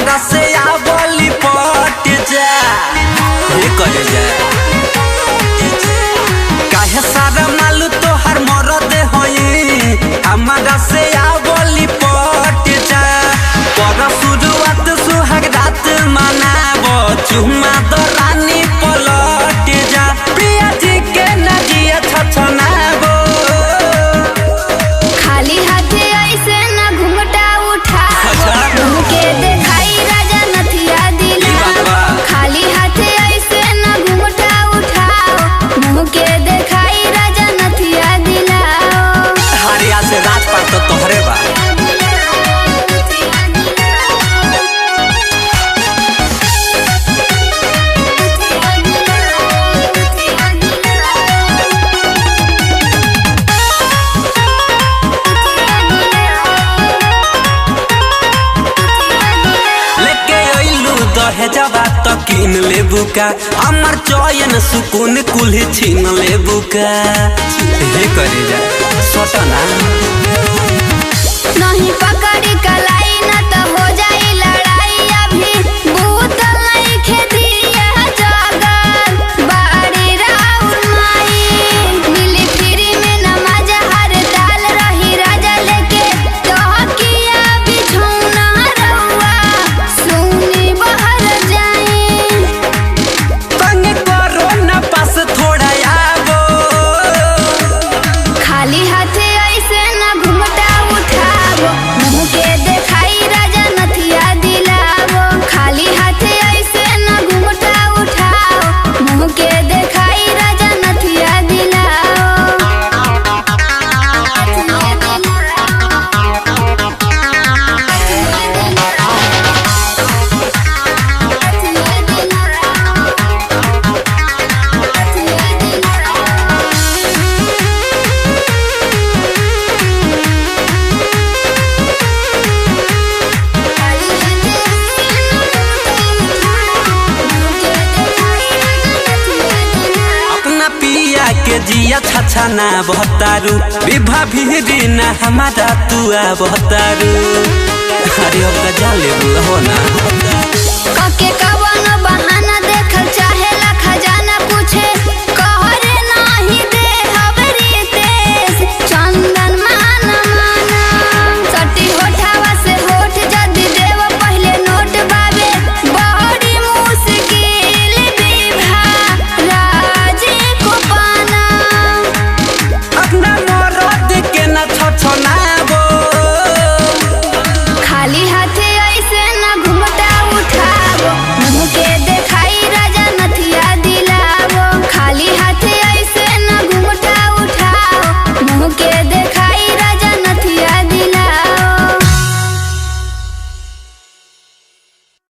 हमारा से आवली पट जा ये करे जा काहे सारा मालू तो हर मरद होई हमारा से आवली पट जा पर शुरुआत सुहाग रात मनाबो चुमा दो रानी पलट जा प्रिया जी के नजिया छछनाबो खाली हाथे ऐसे ना घुमटा उठा के देखाई राजा नथिया दिला खाली हाथे ऐसे ना घुमटा उठाओ मुँह के देखाई राजा नथिया दिला हरिया से राजपाट तो तोहरे बा दहेजवा तो किन लेबू का अमर चयन सुकून कुल्ही छीन लेबू का हे करे जा सोटना नहीं पकड़ी कलाई ना तो हो जाई लड़ाई अभी भूत नहीं खेदिया जगत बाड़ी राउर माई मिली फिरी में नमाज हर डाल रही राजा लेके तो किया बिछौना रहुआ सुनी बहर जाई तंग करो न पास थोड़ा आबो खाली हाथे ऐसे ना घुमटा उठावो मुँह के देखाई राजा नथिया दिलावो खाली हाथे ऐसे ना घुमटा उठाओ मुँह के देखाई राजा नथिया अपना पिया के जिया छछना बहतारू विभा भी न हमारा तुआ बहतारू